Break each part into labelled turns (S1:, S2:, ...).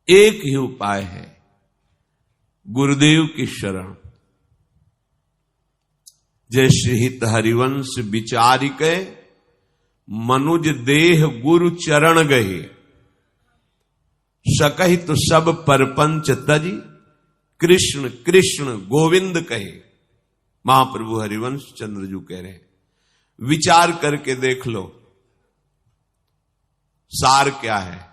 S1: एक ही उपाय है, गुरुदेव की शरण। जैसे हित हरिवंश विचारिके, मनुज देह गुरु चरण गए, सकहित सब परपंच तजी, कृष्ण कृष्ण गोविंद कहे। महाप्रभु हरिवंश चंद्रजू कह रहे हैं, विचार करके देख लो सार क्या है।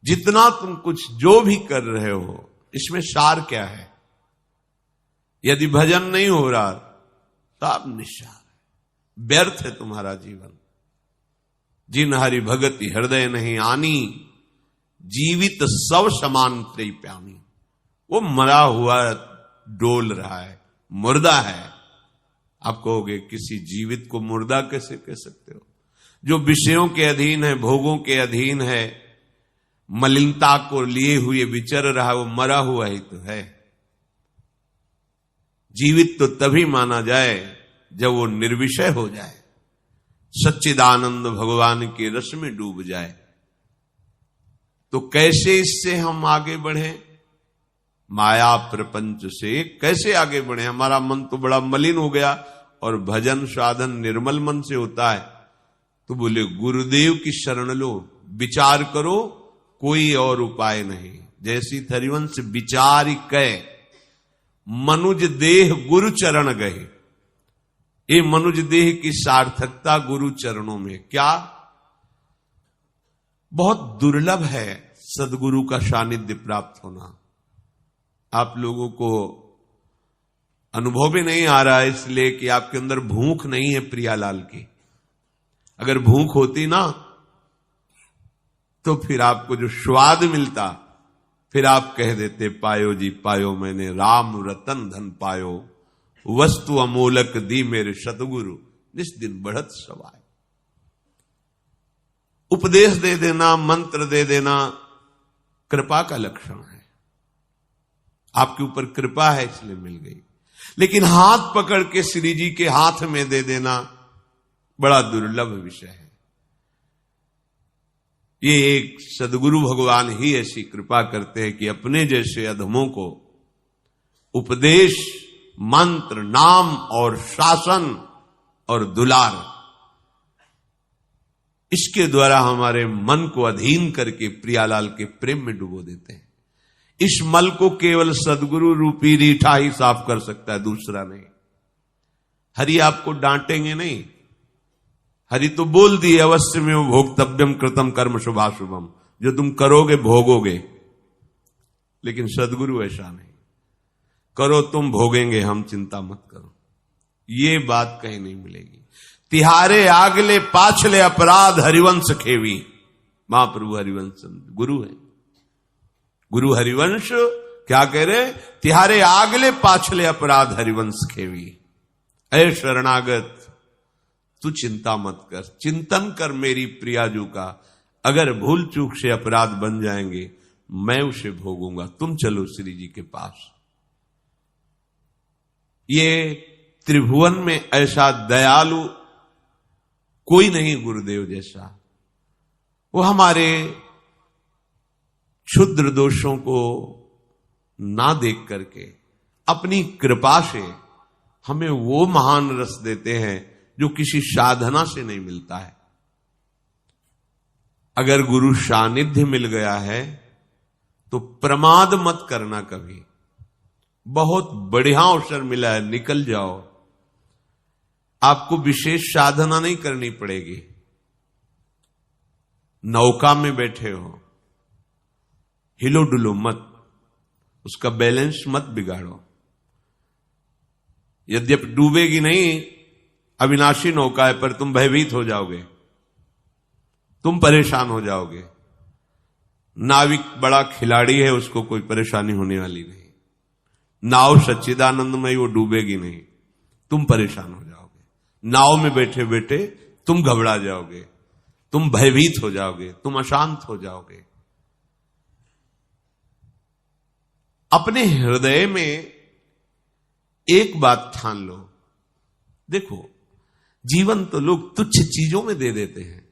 S1: जितना तुम कुछ जो भी कर रहे हो, इसमें सार क्या है? यदि भजन नहीं हो रहा तो आप निस्सार है, व्यर्थ है तुम्हारा जीवन। जिन हरि भगति हृदय नहीं आनी, जीवित सब समान त्रय प्यामी। वो मरा हुआ डोल रहा है, मुर्दा है। आप कहोगे किसी जीवित को मुर्दा कैसे कह सकते हो? जो विषयों के अधीन है, भोगों के अधीन है, मलिनता को लिए हुए विचर रहा, वो मरा हुआ ही तो है। जीवित तो तभी माना जाए जब वो निर्विषय हो जाए, सच्चिदानंद भगवान के रस में डूब जाए। तो कैसे इससे हम आगे बढ़े? माया प्रपंच से कैसे आगे बढ़े? हमारा मन तो बड़ा मलिन हो गया, और भजन साधन निर्मल मन से होता है। तो बोले गुरुदेव की शरण लो, विचार करो, कोई और उपाय नहीं। जैसी हरिवंश विचार कै, मनुज देह गुरु चरण गए। ये मनुज देह की सार्थकता गुरु चरणों में। क्या? बहुत दुर्लभ है सदगुरु का सानिध्य प्राप्त होना। आप लोगों को अनुभव भी नहीं आ रहा है, इसलिए कि आपके अंदर भूख नहीं है प्रियालाल की। अगर भूख होती ना, तो फिर आपको जो स्वाद मिलता, फिर आप कह देते, पायो जी पायो मैंने राम रतन धन पायो, वस्तु अमोलक दी मेरे सतगुरु, जिस दिन बढ़त सवाय। उपदेश दे देना, मंत्र दे देना कृपा का लक्षण है। आपके ऊपर कृपा है इसलिए मिल गई। लेकिन हाथ पकड़ के श्री जी के हाथ में दे देना बड़ा दुर्लभ विषय है। ये एक सदगुरु भगवान ही ऐसी कृपा करते हैं कि अपने जैसे अधमों को उपदेश, मंत्र, नाम और शासन और दुलार, इसके द्वारा हमारे मन को अधीन करके प्रियालाल के प्रेम में डुबो देते हैं। इस मल को केवल सदगुरु रूपी रीठा ही साफ कर सकता है, दूसरा नहीं। हरि आपको डांटेंगे नहीं। हरि तो बोल दिए, अवश्य में वो भोक्तव्यम कृतम कर्म शुभाशुभम, जो तुम करोगे भोगोगे। लेकिन सदगुरु ऐसा नहीं, करो तुम भोगेंगे हम, चिंता मत करो। ये बात कहीं नहीं मिलेगी। तिहारे आगले पाछले अपराध हरिवंश खेवी। महाप्रभु हरिवंश गुरु है। गुरु हरिवंश क्या कह रहे? तिहारे आगले पाछले अपराध हरिवंश खेवी। ऐ शरणागत, तू चिंता मत कर, चिंतन कर मेरी प्रियाजू का। अगर भूल चूक से अपराध बन जाएंगे, मैं उसे भोगूंगा। तुम चलो श्री जी के पास। ये त्रिभुवन में ऐसा दयालु कोई नहीं गुरुदेव जैसा। वो हमारे क्षुद्र दोषों को ना देख करके अपनी कृपा से हमें वो महान रस देते हैं जो किसी साधना से नहीं मिलता है। अगर गुरु सानिध्य मिल गया है तो प्रमाद मत करना कभी। बहुत बढ़िया अवसर मिला है, निकल जाओ। आपको विशेष साधना नहीं करनी पड़ेगी। नौका में बैठे हो, हिलो डुलो मत, उसका बैलेंस मत बिगाड़ो। यद्यपि डूबेगी नहीं, अविनाशी नौका है, पर तुम भयभीत हो जाओगे, तुम परेशान हो जाओगे। नाविक बड़ा खिलाड़ी है, उसको कोई परेशानी होने वाली नहीं। नाव सच्चिदानंदमय, वो डूबेगी नहीं, तुम परेशान हो जाओगे। नाव में बैठे बैठे तुम घबरा जाओगे, तुम भयभीत हो जाओगे, तुम अशांत हो जाओगे। अपने हृदय में एक बात ठान लो। देखो, जीवन तो लोग तुच्छ चीजों में दे देते हैं।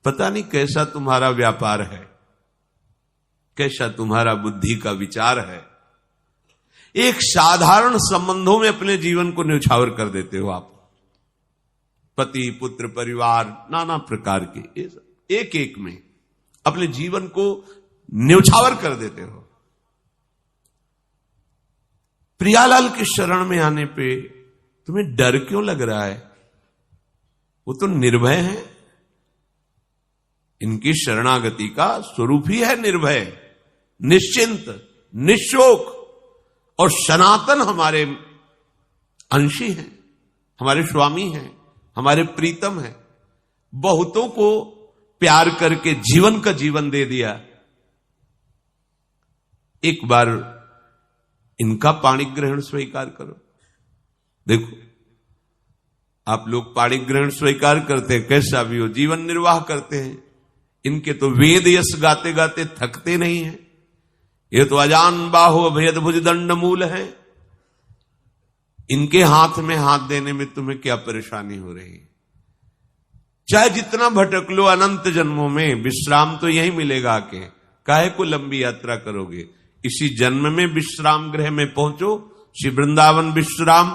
S1: पता नहीं कैसा तुम्हारा व्यापार है, कैसा तुम्हारा बुद्धि का विचार है। एक साधारण संबंधों में अपने जीवन को न्यौछावर कर देते हो आप। पति, पुत्र, परिवार, नाना प्रकार के एक एक में अपने जीवन को न्यौछावर कर देते हो। प्रियालाल के शरण में आने पे तुम्हें डर क्यों लग रहा है? वो तो निर्भय हैं। इनकी शरणागति का स्वरूप ही है निर्भय, निश्चिंत, निशोक। और सनातन हमारे अंशी हैं, हमारे स्वामी हैं, हमारे प्रीतम हैं। बहुतों को प्यार करके जीवन का जीवन दे दिया। एक बार इनका पाणी ग्रहण स्वीकार करो। देखो, आप लोग पाणी ग्रहण स्वीकार करते हैं, कैसा भी हो जीवन निर्वाह करते हैं। इनके तो वेद यश गाते गाते थकते नहीं हैं। ये तो अजान बाहु अभेद भुज दंड मूल है। इनके हाथ में हाथ देने में तुम्हें क्या परेशानी हो रही है? चाहे जितना भटक लो अनंत जन्मों में, विश्राम तो यही मिलेगा। आके काहे को लंबी यात्रा करोगे? इसी जन्म में विश्राम गृह में पहुंचो। श्री वृंदावन विश्राम,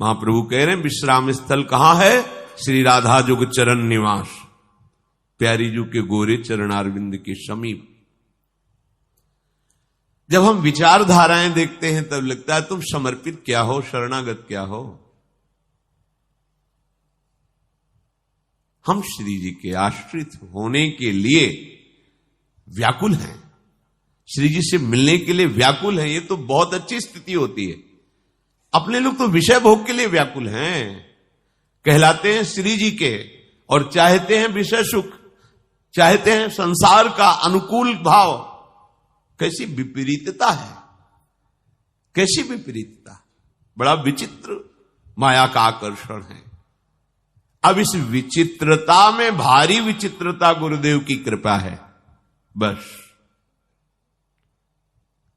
S1: महाप्रभु कह रहे हैं विश्राम स्थल कहां है? श्री राधा जुग चरण निवास, प्यारी जू के गोरे चरणारविंद के समीप। जब हम विचारधाराएं देखते हैं तब लगता है तुम समर्पित क्या हो, शरणागत क्या हो। हम श्री जी के आश्रित होने के लिए व्याकुल हैं, श्री जी से मिलने के लिए व्याकुल हैं। ये तो बहुत अच्छी स्थिति होती है। अपने लोग तो विषय भोग के लिए व्याकुल हैं, कहलाते हैं श्री जी के, और चाहते हैं विषय सुख, चाहते हैं संसार का अनुकूल भाव। कैसी विपरीतता है, कैसी विपरीतता! बड़ा विचित्र माया का आकर्षण है। अब इस विचित्रता में भारी विचित्रता गुरुदेव की कृपा है। बस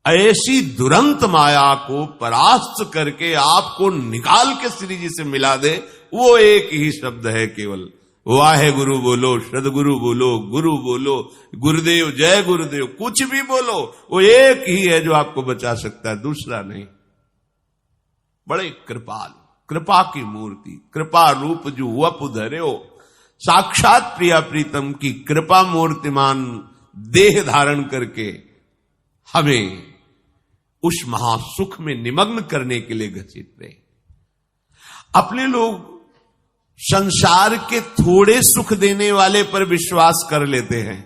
S1: ऐसी दुरंत माया को परास्त करके आपको निकाल के श्री जी से मिला दे, वो एक ही शब्द है केवल, वाहे गुरु बोलो, सदगुरु बोलो, गुरु बोलो, गुरुदेव, जय गुरुदेव, कुछ भी बोलो, वो एक ही है जो आपको बचा सकता है, दूसरा नहीं। बड़े कृपाल, कृपा की मूर्ति, कृपा रूप जो वप धर्यो, साक्षात प्रिया प्रीतम की कृपा मूर्तिमान देह धारण करके हमें उस महासुख में निमग्न करने के लिए घसीट रहे। अपने लोग संसार के थोड़े सुख देने वाले पर विश्वास कर लेते हैं,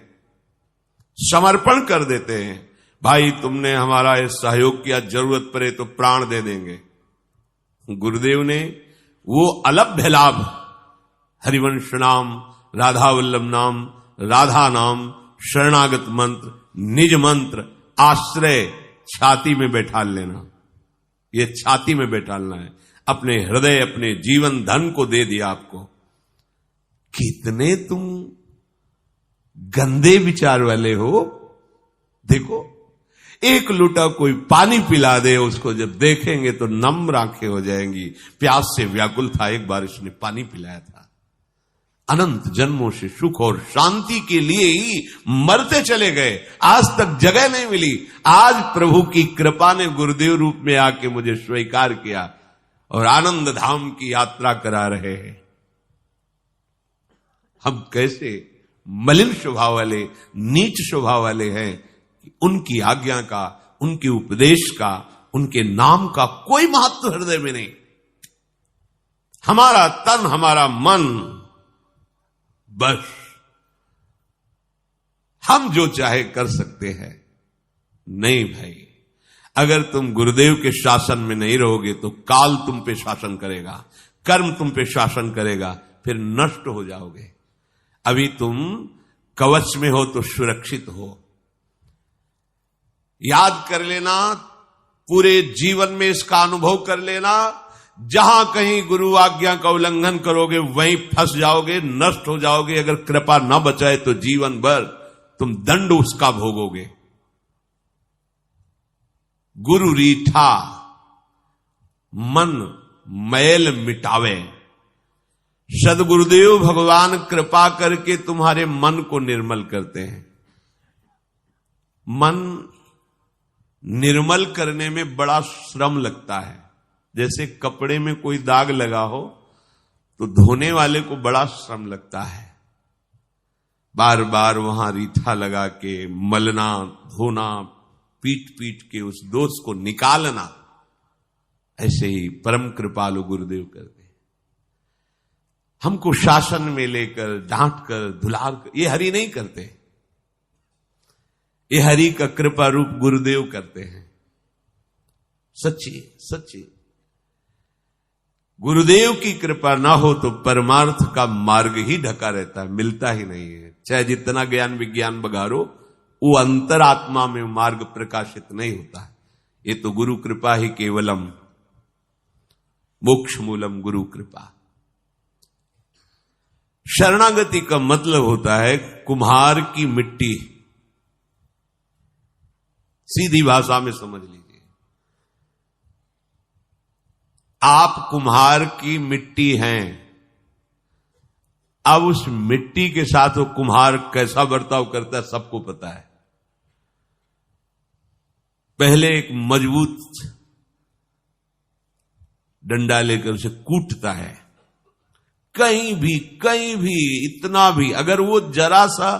S1: समर्पण कर देते हैं। भाई तुमने हमारा ये सहयोग किया, जरूरत पड़े तो प्राण दे देंगे। गुरुदेव ने वो अलभ्य लाभ, हरिवंश नाम, राधा वल्लभ नाम, राधा नाम, शरणागत मंत्र, निज मंत्र, आश्रय छाती में बैठा लेना, ये छाती में बैठालना है। अपने हृदय, अपने जीवन धन को दे दिया आपको। कितने तुम गंदे विचार वाले हो। देखो, एक लुटा कोई पानी पिला दे, उसको जब देखेंगे तो नम्र आंखें हो जाएंगी। प्यास से व्याकुल था, एक बार इसने पानी पिलाया था। अनंत जन्मों से सुख और शांति के लिए ही मरते चले गए, आज तक जगह नहीं मिली। आज प्रभु की कृपा ने गुरुदेव रूप में आके मुझे स्वीकार किया और आनंद धाम की यात्रा करा रहे हैं। हम कैसे मलिन स्वभाव वाले, नीच स्वभाव वाले हैं कि उनकी आज्ञा का, उनके उपदेश का, उनके नाम का कोई महत्व हृदय में नहीं। हमारा तन, हमारा मन, बस हम जो चाहे कर सकते हैं। नहीं भाई, अगर तुम गुरुदेव के शासन में नहीं रहोगे तो काल तुम पे शासन करेगा, कर्म तुम पे शासन करेगा, फिर नष्ट हो जाओगे। अभी तुम कवच में हो तो सुरक्षित हो। याद कर लेना, पूरे जीवन में इसका अनुभव कर लेना, जहां कहीं गुरु आज्ञा का उल्लंघन करोगे वहीं फंस जाओगे, नष्ट हो जाओगे। अगर कृपा न बचाए तो जीवन भर तुम दंड उसका भोगोगे। गुरु रीठा मन मैल मिटावे, सदगुरुदेव भगवान कृपा करके तुम्हारे मन को निर्मल करते हैं। मन निर्मल करने में बड़ा श्रम लगता है। जैसे कपड़े में कोई दाग लगा हो तो धोने वाले को बड़ा श्रम लगता है, बार बार वहां रीठा लगा के मलना, धोना, पीट पीट के उस दोष को निकालना। ऐसे ही परम कृपालु गुरुदेव करते हैं, हमको शासन में लेकर, डांट कर, धुलार कर। ये हरि नहीं करते, ये हरि का कृपा रूप गुरुदेव करते हैं। सच्ची सच्ची गुरुदेव की कृपा ना हो तो परमार्थ का मार्ग ही ढका रहता है, मिलता ही नहीं है। चाहे जितना ज्ञान विज्ञान बघारो, वो अंतरात्मा में मार्ग प्रकाशित नहीं होता है। ये तो गुरु कृपा ही केवलम मोक्ष मूलम गुरु कृपा। शरणागति का मतलब होता है कुम्हार की मिट्टी। सीधी भाषा में समझ लीजिए, आप कुम्हार की मिट्टी हैं। अब उस मिट्टी के साथ वो कुम्हार कैसा बर्ताव करता है सबको पता है। पहले एक मजबूत डंडा लेकर उसे कूटता है। कहीं भी इतना भी अगर वो जरा सा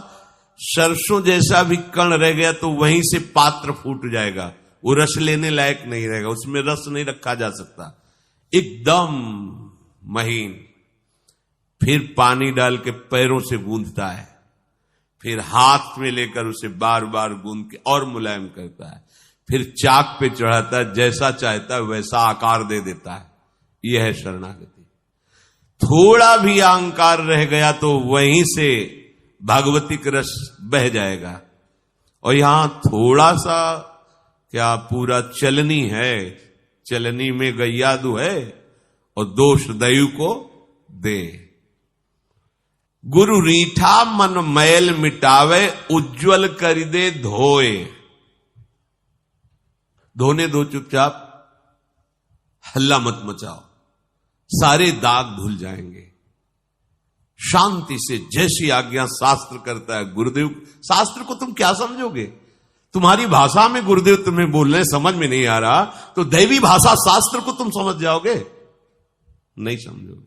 S1: सरसों जैसा भी कण रह गया तो वहीं से पात्र फूट जाएगा, वो रस लेने लायक नहीं रहेगा, उसमें रस नहीं रखा जा सकता, एकदम महीन। फिर पानी डाल के पैरों से गूंथता है, फिर हाथ में लेकर उसे बार बार गूंथ के और मुलायम करता है, फिर चाक पे चढ़ाता है, जैसा चाहता है वैसा आकार दे देता है। यह है शरणागति। थोड़ा भी अहंकार रह गया तो वहीं से भागवतिक रस बह जाएगा। और यहां थोड़ा सा क्या, पूरा चलनी है, चलनी में गैयादू है और दोष दयु को दे। गुरु रीठा मन मैल मिटावे, उज्जवल कर दे धोए। धोने दो चुपचाप, हल्ला मत मचाओ, सारे दाग धुल जाएंगे। शांति से जैसी आज्ञा शास्त्र करता है गुरुदेव। शास्त्र को तुम क्या समझोगे? तुम्हारी भाषा में गुरुदेव तुम्हें बोलने समझ में नहीं आ रहा तो दैवी भाषा शास्त्र को तुम समझ जाओगे? नहीं समझोगे।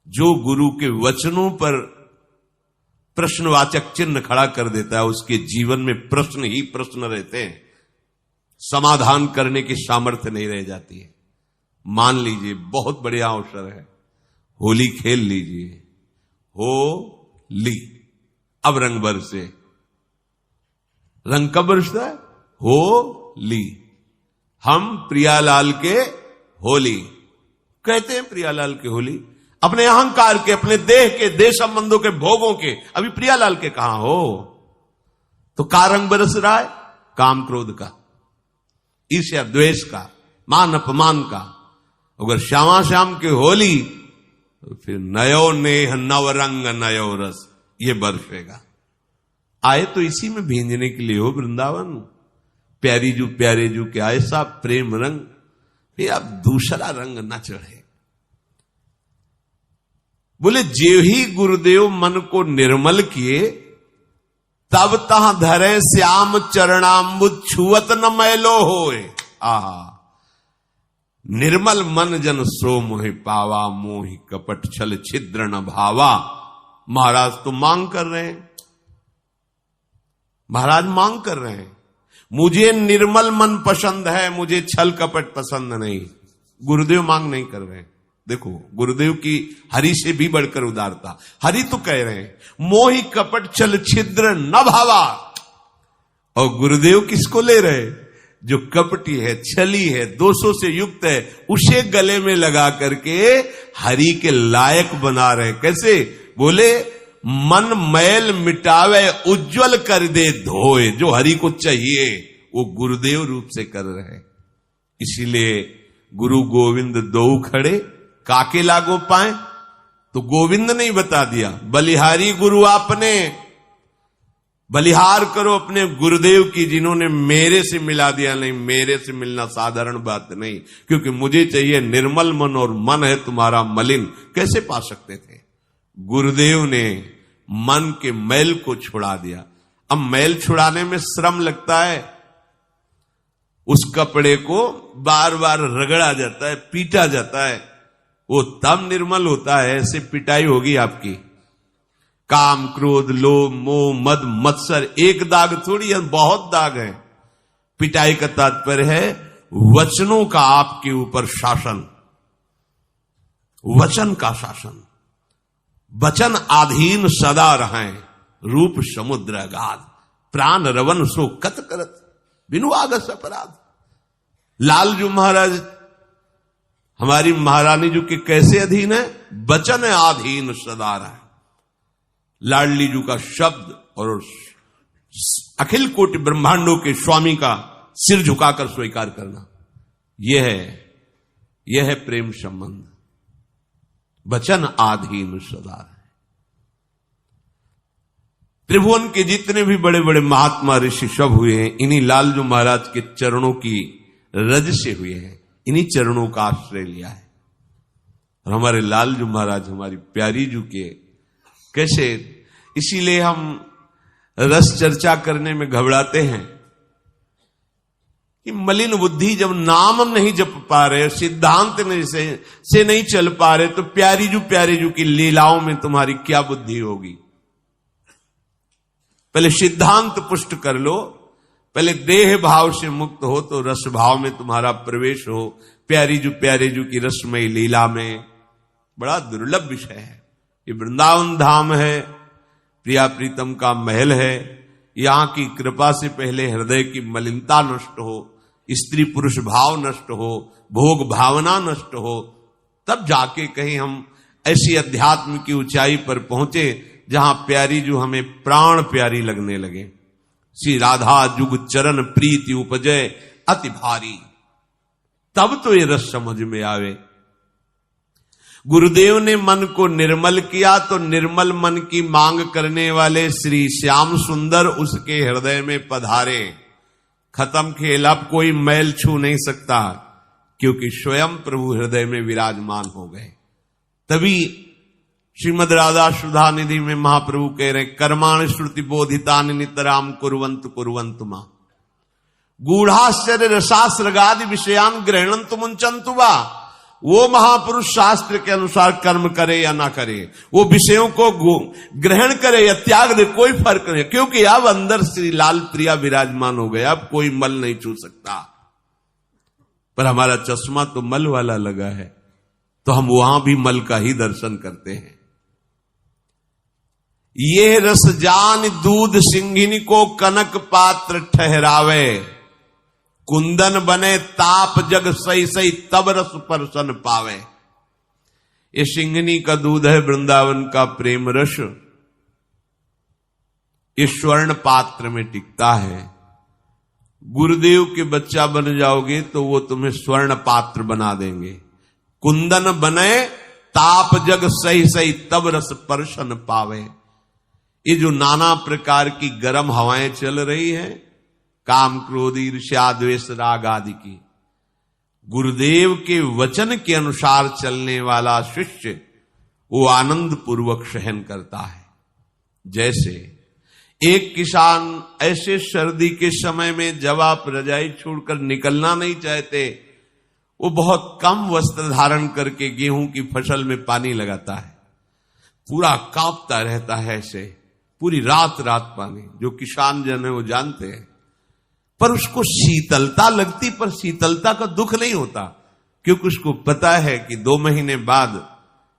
S1: जो गुरु के वचनों पर प्रश्नवाचक चिन्ह खड़ा कर देता है उसके जीवन में प्रश्न ही प्रश्न रहते हैं, समाधान करने की सामर्थ्य नहीं रह जाती है। मान लीजिए बहुत बढ़िया अवसर है, होली खेल लीजिए। होली, अब रंग बरसे। रंग कब बरसता है? होली। हम प्रियालाल के होली कहते हैं। प्रियालाल के होली अपने अहंकार के, अपने देह के, देह संबंधों के, भोगों के। अभी प्रियालाल के कहां हो? तो का रंग बरस रहा है? काम क्रोध का, ईर्ष्या द्वेष का, मान अपमान का। अगर श्यामा श्याम की होली तो फिर नयो नेह नव रंग नयो रस, ये बरसेगा। आए तो इसी में भींजने के लिए हो वृंदावन। प्यारी जू प्यारे जू के ऐसा प्रेम रंग, फिर अब दूसरा रंग न चढ़े। बोले जे ही गुरुदेव मन को निर्मल किए, तब तह धरे श्याम चरणाम्बुज छुअत न मैलो होए। आहा, निर्मल मन जन सो मोहि पावा, मोहि कपट छल छिद्र न भावा। महाराज तो मांग कर रहे हैं, महाराज मांग कर रहे हैं, मुझे निर्मल मन पसंद है, मुझे छल कपट पसंद नहीं। गुरुदेव मांग नहीं कर रहे हैं। देखो गुरुदेव की हरि से भी बढ़कर उदारता। हरि तो कह रहे हैं मोहि कपट छल छिद्र न भावा, और गुरुदेव किसको ले रहे? जो कपटी है, छली है, दोषों से युक्त है, उसे गले में लगा करके हरि के लायक बना रहे। कैसे? बोले मन मैल मिटावे, उज्जवल कर दे धोए। जो हरि को चाहिए वो गुरुदेव रूप से कर रहे हैं। इसीलिए गुरु गोविंद दो खड़े, काके लागो पाए। तो गोविंद नहीं बता दिया, बलिहारी गुरु आपने, बलिहार करो अपने गुरुदेव की, जिन्होंने मेरे से मिला दिया। नहीं, मेरे से मिलना साधारण बात नहीं, क्योंकि मुझे चाहिए निर्मल मन, और मन है तुम्हारा मलिन। कैसे पा सकते थे? गुरुदेव ने मन के मैल को छुड़ा दिया। अब मैल छुड़ाने में श्रम लगता है, उस कपड़े को बार बार रगड़ा जाता है, पीटा जाता है, वो तब निर्मल होता है। ऐसे पिटाई होगी आपकी। काम, क्रोध, लोभ, मोह, मद, मत्सर एक दाग थोड़ी है, बहुत दाग है। पिटाई का तात्पर्य है वचनों का आपके ऊपर शासन, वचन का शासन। वचन आधीन सदा रहें, रूप समुद्र अगाध, प्राण रवन सो कत करत, बिनु आगस अपराध। लालजू महाराज हमारी महारानी जी के कैसे अधीन है? वचन आधीन सदा रहे। लाडली जी का शब्द और अखिल कोटि ब्रह्मांडों के स्वामी का सिर झुकाकर स्वीकार करना, यह है प्रेम संबंध। वचन आधीन सदा रहे। त्रिभुवन के जितने भी बड़े बड़े महात्मा ऋषि सब हुए हैं, इन्हीं लालजू महाराज के चरणों की रज से हुए हैं, इन्हीं चरणों का आश्रय लिया है। और हमारे लालजू महाराज हमारी प्यारी जू के कैसे, इसीलिए हम रस चर्चा करने में घबराते हैं कि मलिन बुद्धि जब नाम नहीं जप पा रहे, सिद्धांत से नहीं चल पा रहे, तो प्यारी जू की लीलाओं में तुम्हारी क्या बुद्धि होगी? पहले सिद्धांत पुष्ट कर लो, पहले देह भाव से मुक्त हो तो रस भाव में तुम्हारा प्रवेश हो। प्यारी जू की रसमय लीला में बड़ा दुर्लभ विषय है। ये वृंदावन धाम है, प्रिया प्रीतम का महल है। यहां की कृपा से पहले हृदय की मलिनता नष्ट हो, स्त्री पुरुष भाव नष्ट हो, भोग भावना नष्ट हो, तब जाके कहीं हम ऐसी अध्यात्म की ऊंचाई पर पहुंचे जहां प्यारी जो हमें प्राण प्यारी लगने लगे। श्री राधा जुग चरण प्रीति उपजय अति भारी, तब तो ये रस समझ में आवे। गुरुदेव ने मन को निर्मल किया तो निर्मल मन की मांग करने वाले श्री श्याम सुंदर उसके हृदय में पधारे। खत्म खेल, अब कोई मैल छू नहीं सकता, क्योंकि स्वयं प्रभु हृदय में विराजमान हो गए। तभी श्रीमद राधा सुधा निधि में महाप्रभु कह रहे, कर्माणि श्रुति बोधितानि नितराम कुर्वन्तु मां गूढ़ाश्चर्य रसास्रगादि विषयान ग्रहणन्तु मुंचन्तु वा। वो महापुरुष शास्त्र के अनुसार कर्म करे या ना करे, वो विषयों को ग्रहण करे या त्याग दे, कोई फर्क नहीं, क्योंकि अब अंदर श्री लाल प्रिया विराजमान हो गया। अब कोई मल नहीं छू सकता। पर हमारा चश्मा तो मल वाला लगा है, तो हम वहां भी मल का ही दर्शन करते हैं। ये रस जान दूध सिंघिनी को कनक पात्र ठहरावे, कुंदन बने ताप जग सही सही तब रस परसन पावे। ये सिंघनी का दूध है वृंदावन का प्रेम रस, ये स्वर्ण पात्र में टिकता है। गुरुदेव के बच्चा बन जाओगे तो वो तुम्हें स्वर्ण पात्र बना देंगे। कुंदन बने ताप जग सही सही तब रस परसन पावे। ये जो नाना प्रकार की गर्म हवाएं चल रही हैं, काम क्रोध ईर्ष्या द्वेष राग आदि की, गुरुदेव के वचन के अनुसार चलने वाला शिष्य वो आनंद पूर्वक सहन करता है। जैसे एक किसान ऐसे सर्दी के समय में जब आप रजाई छोड़कर निकलना नहीं चाहते, वो बहुत कम वस्त्र धारण करके गेहूं की फसल में पानी लगाता है, पूरा कांपता रहता है, ऐसे पूरी रात पानी। जो किसान जन है वो जानते हैं, पर उसको शीतलता लगती, पर शीतलता का दुख नहीं होता, क्योंकि उसको पता है कि 2 महीने बाद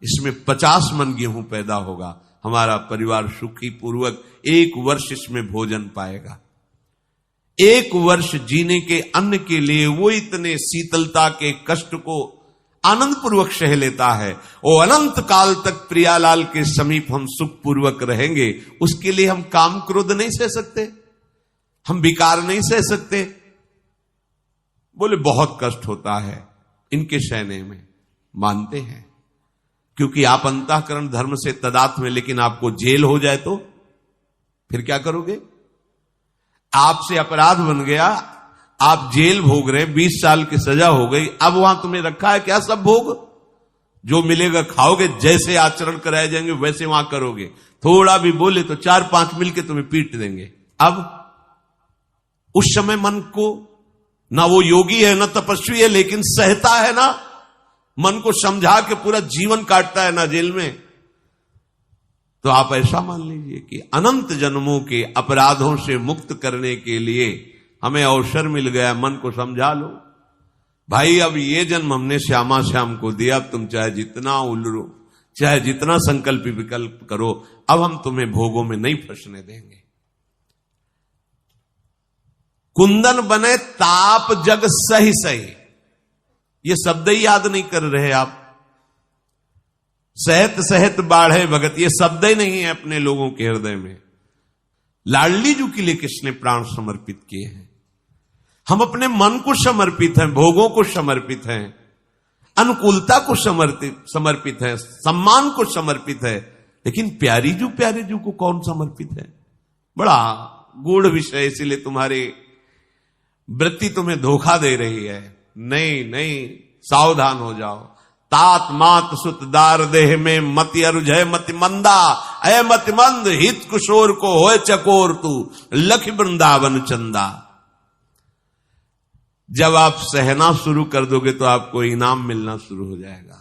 S1: इसमें 50 मन गेहूं पैदा होगा, हमारा परिवार सुखी पूर्वक 1 वर्ष इसमें भोजन पाएगा। 1 वर्ष जीने के अन्न के लिए वो इतने शीतलता के कष्ट को आनंद पूर्वक सह लेता है। वो अनंत काल तक प्रियालाल के समीप हम सुख पूर्वक रहेंगे, उसके लिए हम काम क्रोध नहीं सह सकते, हम विकार नहीं सह सकते। बोले बहुत कष्ट होता है इनके सहने में, मानते हैं, क्योंकि आप अंतःकरण धर्म से तदात्म में, लेकिन आपको जेल हो जाए तो फिर क्या करोगे? आपसे अपराध बन गया, आप जेल भोग रहे, 20 साल की सजा हो गई, अब वहां तुम्हें रखा है क्या सब भोग? जो मिलेगा खाओगे, जैसे आचरण कराए जाएंगे वैसे वहां करोगे। थोड़ा भी बोले तो 4-5 मिलके तुम्हें पीट देंगे। अब उस समय मन को, ना वो योगी है ना तपस्वी है, लेकिन सहता है ना, मन को समझा के पूरा जीवन काटता है ना जेल में। तो आप ऐसा मान लीजिए कि अनंत जन्मों के अपराधों से मुक्त करने के लिए हमें अवसर मिल गया, मन को समझा लो भाई, अब ये जन्म हमने श्यामा श्याम को दिया, अब तुम चाहे जितना उलरो, चाहे जितना संकल्प विकल्प करो, अब हम तुम्हें भोगों में नहीं फंसने देंगे। कुंदन बने ताप जग सही सही, ये शब्द ही याद नहीं कर रहे आप। सहत सहत बाढ़े भगत, ये शब्द ही नहीं है अपने लोगों के हृदय में। लाडली जी के लिए किसने प्राण समर्पित किए हैं? हम अपने मन को समर्पित हैं, भोगों को समर्पित हैं, अनुकूलता को समर्पित है, सम्मान को समर्पित है, लेकिन प्यारे जू को कौन समर्पित है? बड़ा गूढ़ विषय, इसीलिए तुम्हारी वृत्ति तुम्हें धोखा दे रही है। नहीं नहीं, सावधान हो जाओ। तात मात सुत दार देह में मति अरुझय मति मंदा, अय मति मंद हित कुशोर को होए चकोर तू लख वृंदावन चंदा। जब आप सहना शुरू कर दोगे तो आपको इनाम मिलना शुरू हो जाएगा।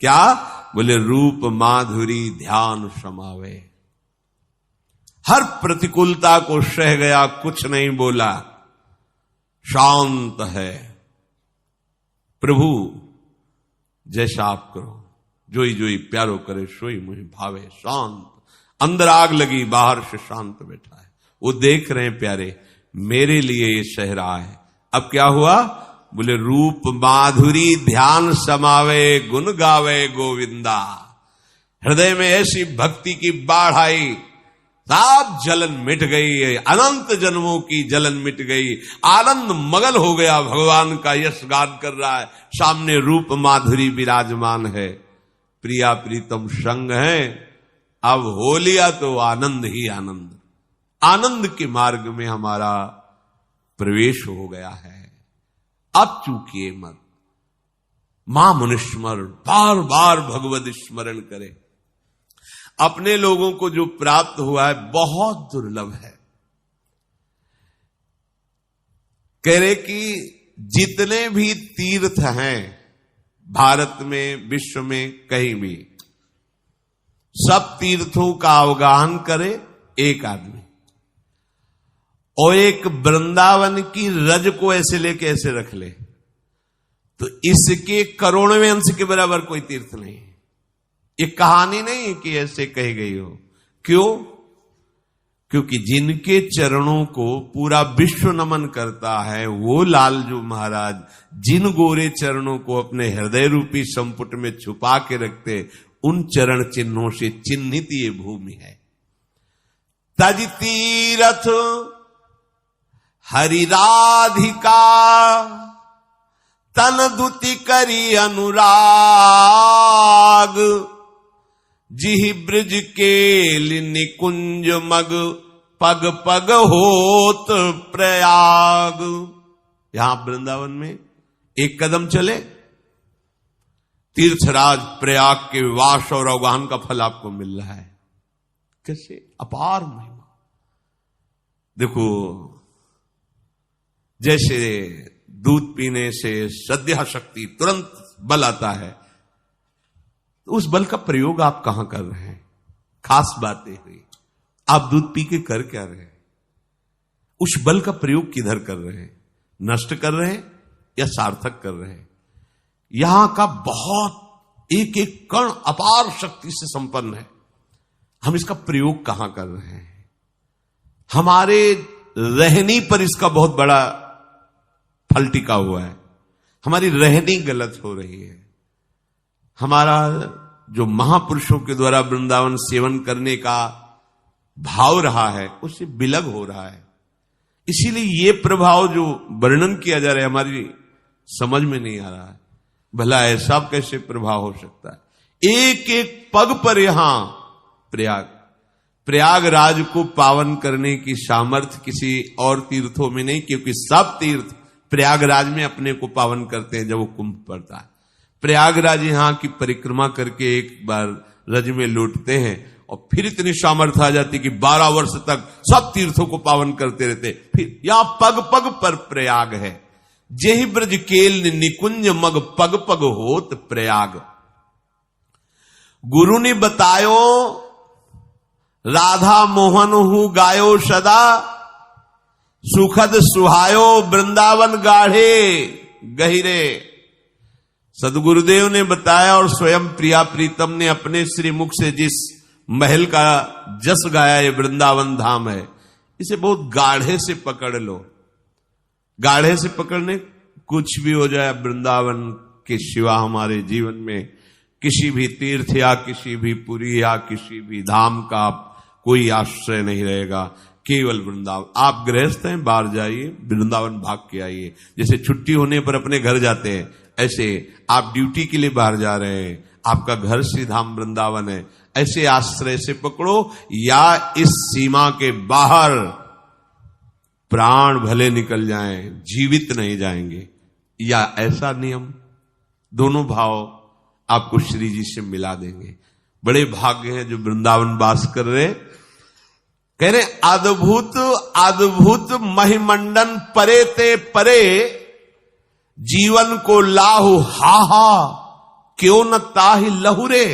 S1: क्या? बोले रूप माधुरी ध्यान समावे। हर प्रतिकूलता को सह गया, कुछ नहीं बोला, शांत है। प्रभु जैसा आप करो, जोई जोई प्यारो करे सोई मुझे भावे। शांत, अंदर आग लगी, बाहर से शांत बैठा है। वो देख रहे हैं प्यारे, मेरे लिए ये सह रहा है। अब क्या हुआ? बोले रूप माधुरी ध्यान समावे, गुण गावे गोविंदा। हृदय में ऐसी भक्ति की बाढ़ आई, सब जलन मिट गई, अनंत जन्मों की जलन मिट गई, आनंद मगन हो गया, भगवान का यश गान कर रहा है, सामने रूप माधुरी विराजमान है, प्रिया प्रीतम संग है। अब हो लिया तो आनंद ही आनंद, आनंद के मार्ग में हमारा प्रवेश हो गया है। अब चूकिए मत, मां मनुस्मरण, बार बार भगवत स्मरण करे। अपने लोगों को जो प्राप्त हुआ है बहुत दुर्लभ है। कह रहे कि जितने भी तीर्थ हैं भारत में, विश्व में, कहीं भी, सब तीर्थों का अवगाहन करे एक आदमी, और एक वृंदावन की रज को ऐसे लेके ऐसे रख ले, तो इसके करोड़वें अंश के बराबर कोई तीर्थ नहीं है। ये कहानी नहीं है कि ऐसे कही गई हो। क्यों? क्योंकि जिनके चरणों को पूरा विश्व नमन करता है, वो लालजू महाराज जिन गोरे चरणों को अपने हृदय रूपी संपुट में छुपा के रखते, उन चरण चिन्हों से चिन्हित ये भूमि है। तज तीरथ हरि राधिका, तन दुति करी अनुराग, जिहि ब्रज केल निकुंज मग, पग पग होत प्रयाग। यहां वृंदावन में एक कदम चले, तीर्थराज प्रयाग के वास और अवगाहन का फल आपको मिल रहा है। कैसे अपार महिमा! देखो, जैसे दूध पीने से सद्या शक्ति तुरंत बल आता है, तो उस बल का प्रयोग आप कहां कर रहे हैं? खास बातें हुई, आप दूध पी के कर क्या रहे हैं? उस बल का प्रयोग किधर कर रहे हैं? नष्ट कर रहे हैं या सार्थक कर रहे हैं? यहां का बहुत एक एक कण अपार शक्ति से संपन्न है, हम इसका प्रयोग कहां कर रहे हैं? हमारे रहनी पर इसका बहुत बड़ा फल टिका हुआ है। हमारी रहनी गलत हो रही है। हमारा जो महापुरुषों के द्वारा वृंदावन सेवन करने का भाव रहा है, उससे विलग हो रहा है। इसीलिए ये प्रभाव जो वर्णन किया जा रहा है हमारी समझ में नहीं आ रहा है। भला ऐसा कैसे प्रभाव हो सकता है? एक एक पग पर यहां प्रयाग, प्रयागराज को पावन करने की सामर्थ्य किसी और तीर्थों में नहीं, क्योंकि सब तीर्थ प्रयागराज में अपने को पावन करते हैं जब वो कुंभ पड़ता है। प्रयागराज यहाँ की परिक्रमा करके एक बार रज में लौटते हैं और फिर इतनी सामर्थ्य आ जाती कि 12 वर्ष तक सब तीर्थों को पावन करते रहते। फिर यहां पग पग पर प्रयाग है, जेहि ब्रज केल निकुंज मग पग पग होत प्रयाग। गुरु ने बतायो राधा मोहन हूं गायो सदा, सुखद सुहायो वृंदावन गाढ़े गहिरे। सदगुरुदेव ने बताया और स्वयं प्रिया प्रीतम ने अपने श्री मुख से जिस महल का जस गाया, ये वृंदावन धाम है, इसे बहुत गाढ़े से पकड़ लो। गाढ़े से पकड़ने, कुछ भी हो जाए वृंदावन के सिवा हमारे जीवन में किसी भी तीर्थ या किसी भी पुरी या किसी भी धाम का कोई आश्रय नहीं रहेगा, केवल वृंदावन। आप गृहस्थ हैं, बाहर जाइए, वृंदावन भाग के आइए। जैसे छुट्टी होने पर अपने घर जाते हैं, ऐसे आप ड्यूटी के लिए बाहर जा रहे हैं, आपका घर श्री धाम वृंदावन है, ऐसे आश्रय से पकड़ो। या इस सीमा के बाहर प्राण भले निकल जाएं, जीवित नहीं जाएंगे, या ऐसा नियम, दोनों भाव आपको श्री जी से मिला देंगे। बड़े भाग्य हैं जो वृंदावन वास कर रहे। कह रहे अद्भुत अद्भुत महिमंडन परे ते परे, जीवन को लाहु हाहा क्यों न ताहि लहुरे।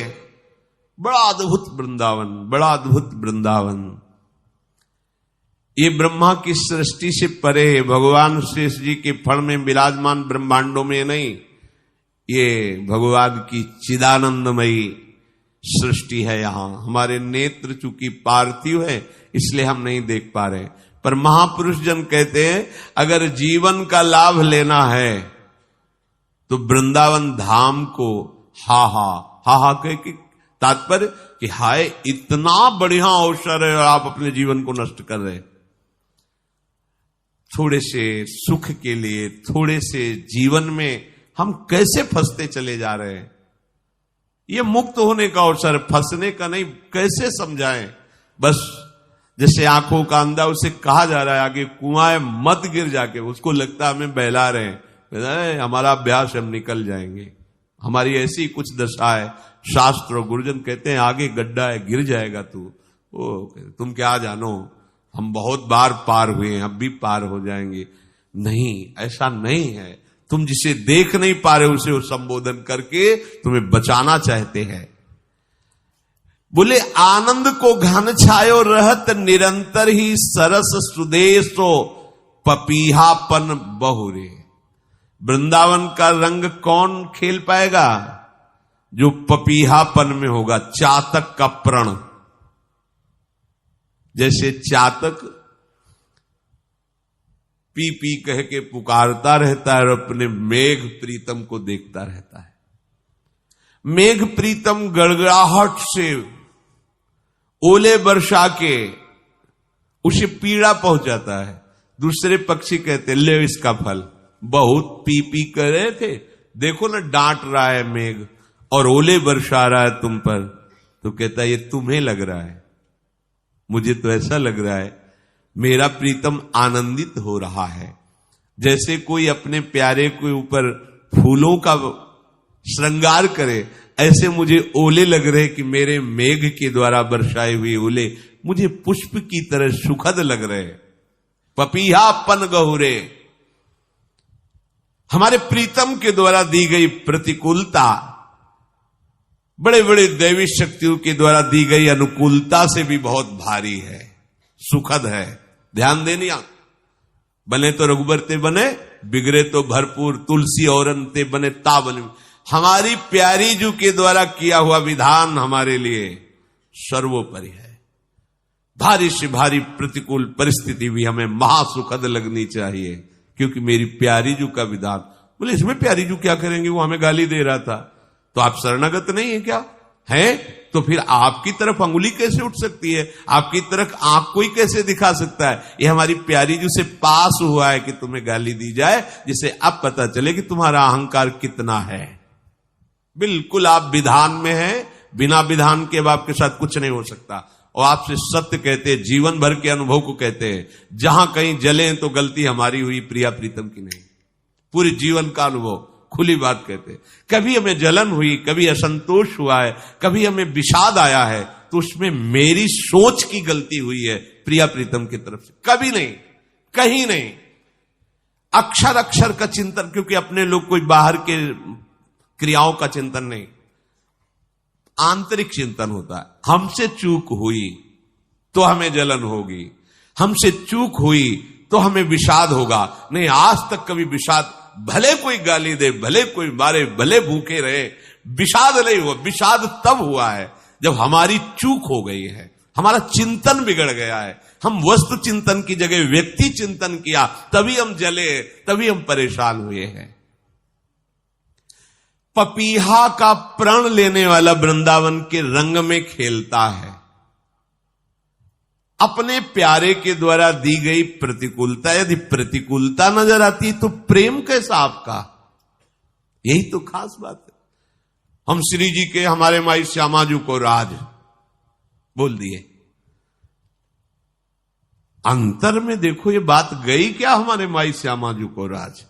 S1: बड़ा अद्भुत वृंदावन, बड़ा अद्भुत वृंदावन। ये ब्रह्मा की सृष्टि से परे है, भगवान शेष जी के फण में विराजमान ब्रह्मांडों में नहीं, ये भगवान की चिदानंदमयी सृष्टि है। यहां हमारे नेत्र चूंकि पार्थिव है इसलिए हम नहीं देख पा रहे, पर महापुरुष जन कहते हैं अगर जीवन का लाभ लेना है तो वृंदावन धाम को हा हा कह के तात्पर्य कि हाय इतना बढ़िया अवसर है और आप अपने जीवन को नष्ट कर रहे। थोड़े से सुख के लिए, थोड़े से जीवन में हम कैसे फंसते चले जा रहे हैं। ये मुक्त होने का अवसर, फंसने का नहीं। कैसे समझाएं? बस जैसे आंखों का अंधा, उसे कहा जा रहा है आगे कुआं है, मत गिर जाके। उसको लगता है हमें बहला रहे हैं, हमारा अभ्यास, हम निकल जाएंगे। हमारी ऐसी कुछ दशा है। शास्त्र और गुरुजन कहते हैं आगे गड्ढा है, गिर जाएगा तू। ओ तुम क्या जानो, हम बहुत बार पार हुए हैं, अब भी पार हो जाएंगे। नहीं, ऐसा नहीं है। तुम जिसे देख नहीं पा रहे उसे वो संबोधन करके तुम्हें बचाना चाहते हैं। बोले आनंद को घन छायो रहत निरंतर ही सरस सुदेशो पपीहापन बहुरे। वृंदावन का रंग कौन खेल पाएगा? जो पपीहापन में होगा, चातक का प्रण। जैसे चातक पी पी कह के पुकारता रहता है और अपने मेघ प्रीतम को देखता रहता है। मेघ प्रीतम गड़गड़ाहट से ओले बरसा के उसे पीड़ा पहुंचाता है। दूसरे पक्षी कहते ले इसका फल, बहुत पी पी कर रहे थे, देखो ना डांट रहा है मेघ और ओले बरसा रहा है तुम पर। तो कहता है ये तुम्हें लग रहा है, मुझे तो ऐसा लग रहा है मेरा प्रीतम आनंदित हो रहा है। जैसे कोई अपने प्यारे के ऊपर फूलों का श्रृंगार करे, ऐसे मुझे ओले लग रहे कि मेरे मेघ के द्वारा बरसाए हुए ओले मुझे पुष्प की तरह सुखद लग रहे। पपीहापन गहुरे, हमारे प्रीतम के द्वारा दी गई प्रतिकूलता बड़े बड़े दैवी शक्तियों के द्वारा दी गई अनुकूलता से भी बहुत भारी है, सुखद है। ध्यान देनिया, बने तो रघुबर ते बने, बिगड़े तो भरपूर, तुलसी औरन ते बने ता बने। हमारी प्यारी जू के द्वारा किया हुआ विधान हमारे लिए सर्वोपरि है। भारी से भारी प्रतिकूल परिस्थिति भी हमें महासुखद लगनी चाहिए, क्योंकि मेरी प्यारी जू का विधान। बोले इसमें प्यारी जू क्या करेंगे, वो हमें गाली दे रहा था। तो आप शरणागत नहीं है क्या? है तो फिर आपकी तरफ अंगुली कैसे उठ सकती है? आपकी तरफ आंख कोई कैसे दिखा सकता है? ये हमारी प्यारी जू से पास हुआ है कि तुम्हें गाली दी जाए, जिससे अब पता चले कि तुम्हारा अहंकार कितना है। बिल्कुल आप विधान में हैं, बिना विधान के अब आपके साथ कुछ नहीं हो सकता। और आपसे सत्य कहते हैं, जीवन भर के अनुभव को कहते हैं। जहां कहीं जले तो गलती हमारी हुई, प्रिया प्रीतम की नहीं। पूरे जीवन का अनुभव खुली बात कहते हैं। कभी हमें जलन हुई, कभी असंतोष हुआ है, कभी हमें विषाद आया है, तो उसमें मेरी सोच की गलती हुई है प्रिया प्रीतम की तरफ से, कभी नहीं, कहीं नहीं। अक्षर अक्षर का चिंतन, क्योंकि अपने लोग कोई बाहर के क्रियाओं का चिंतन नहीं, आंतरिक चिंतन होता है। हमसे चूक हुई तो हमें जलन होगी, हमसे चूक हुई तो हमें विषाद होगा। नहीं, आज तक कभी विषाद, भले कोई गाली दे, भले कोई मारे, भले भूखे रहे, विषाद नहीं हुआ। विषाद तब हुआ है जब हमारी चूक हो गई है, हमारा चिंतन बिगड़ गया है, हम वस्तु चिंतन की जगह व्यक्ति चिंतन किया, तभी हम जले, तभी हम परेशान हुए हैं। पपीहा का प्रण लेने वाला वृंदावन के रंग में खेलता है। अपने प्यारे के द्वारा दी गई प्रतिकूलता, यदि प्रतिकूलता नजर आती तो प्रेम कैसा आपका? यही तो खास बात है। हम श्री जी के, हमारे माई श्यामाजू को राज बोल दिए। अंतर में देखो ये बात गई क्या, हमारे माई श्यामाजू को राज।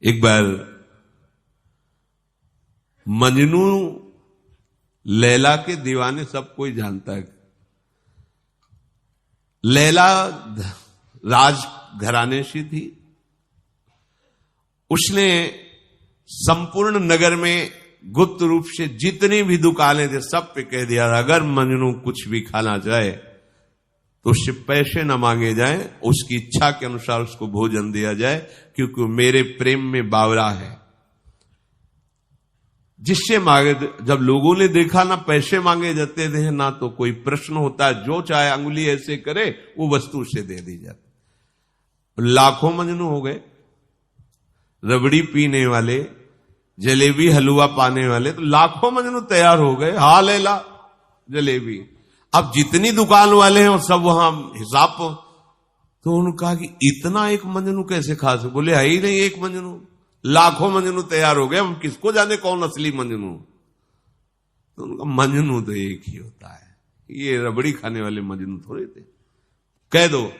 S1: एक बार मजनू लैला के दीवाने सब कोई जानता है। लैला राज घराने से थी। उसने संपूर्ण नगर में गुप्त रूप से जितनी भी दुकानें थे सब पे कह दिया, अगर मजनू कुछ भी खाना चाहे तो उससे पैसे न मांगे जाएं, उसकी इच्छा के अनुसार उसको भोजन दिया जाए, क्योंकि मेरे प्रेम में बावरा है। जिससे मांगे, जब लोगों ने देखा ना पैसे मांगे जाते थे ना तो कोई प्रश्न होता है, जो चाहे अंगुली ऐसे करे वो वस्तु उसे दे दी जाती। लाखों मजनू हो गए, रबड़ी पीने वाले, जलेबी हलवा पाने वाले, तो लाखों मजनू तैयार हो गए। हाँ लैला जलेबी। अब जितनी दुकान वाले हैं और सब वहां हिसाब, तो उन्होंने कहा कि इतना एक मजनू कैसे खा सकते? बोले है ही नहीं एक मजनू, लाखों मजनू तैयार हो गए, हम किसको जाने कौन असली मजनू। तो उनका मजनू तो एक ही होता है, ये रबड़ी खाने वाले मजनू थोड़े थे। कह दो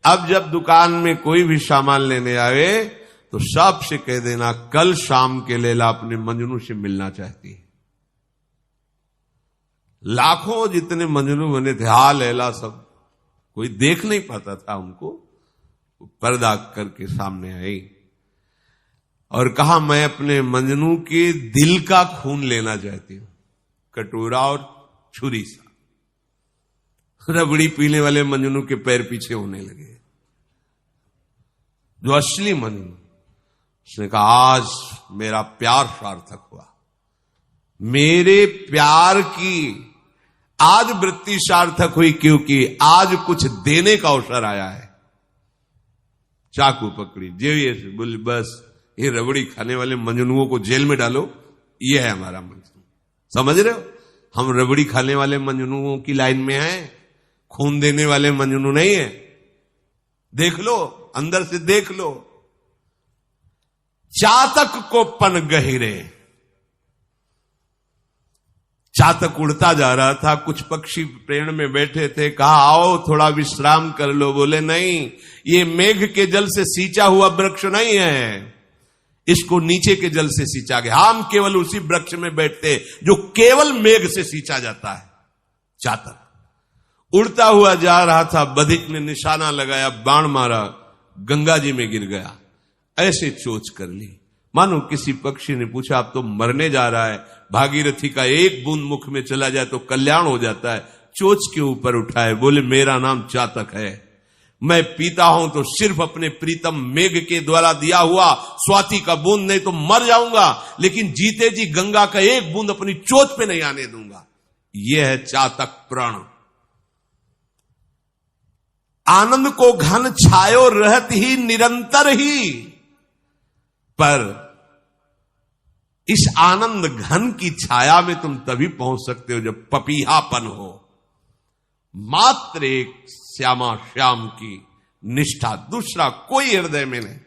S1: अब जब दुकान में कोई भी सामान लेने आए तो सबसे कह देना कल शाम के लैला अपने मजनू से मिलना चाहती है। लाखों जितने मजनू बने थे, हा लैला, सब कोई देख नहीं पाता था उनको, पर्दा करके सामने आई और कहा मैं अपने मजनू के दिल का खून लेना चाहती हूं, कटोरा और छुरी सा। रबड़ी पीने वाले मजनू के पैर पीछे होने लगे। जो असली मजनू, उसने कहा आज मेरा प्यार सार्थक हुआ, मेरे प्यार की आज वृत्ति सार्थक हुई, क्योंकि आज कुछ देने का अवसर आया है। चाकू पकड़ी, जेब बोले बस ये रबड़ी खाने वाले मजनुओं को जेल में डालो, ये है हमारा मजनू। समझ रहे हो, हम रबड़ी खाने वाले मजनुओं की लाइन में हैं, खून देने वाले मजनू नहीं है। देख लो, अंदर से देख लो। चातक को पन गहिरे, चातक उड़ता जा रहा था, कुछ पक्षी पेड़ में बैठे थे, कहा आओ थोड़ा विश्राम कर लो। बोले नहीं, ये मेघ के जल से सींचा हुआ वृक्ष नहीं है, इसको नीचे के जल से सींचा गया। हम केवल उसी वृक्ष में बैठते जो केवल मेघ से सींचा जाता है। चातक उड़ता हुआ जा रहा था, बधिक ने निशाना लगाया, बाण मारा, गंगा जी में गिर गया। ऐसे चोच कर ली, मानो किसी पक्षी ने पूछा अब तो मरने जा रहा है, भागीरथी का एक बूंद मुख में चला जाए तो कल्याण हो जाता है। चोच के ऊपर उठाए, बोले मेरा नाम चातक है, मैं पीता हूं तो सिर्फ अपने प्रीतम मेघ के द्वारा दिया हुआ स्वाति का बूंद, नहीं तो मर जाऊंगा, लेकिन जीते जी गंगा का एक बूंद अपनी चोच पे नहीं आने दूंगा। यह है चातक प्रण। आनंद को घन छायो रहत ही निरंतर ही, पर इस आनंद घन की छाया में तुम तभी पहुंच सकते हो जब पपीहापन हो। मात्र एक श्यामा श्याम की निष्ठा, दूसरा कोई हृदय में नहीं।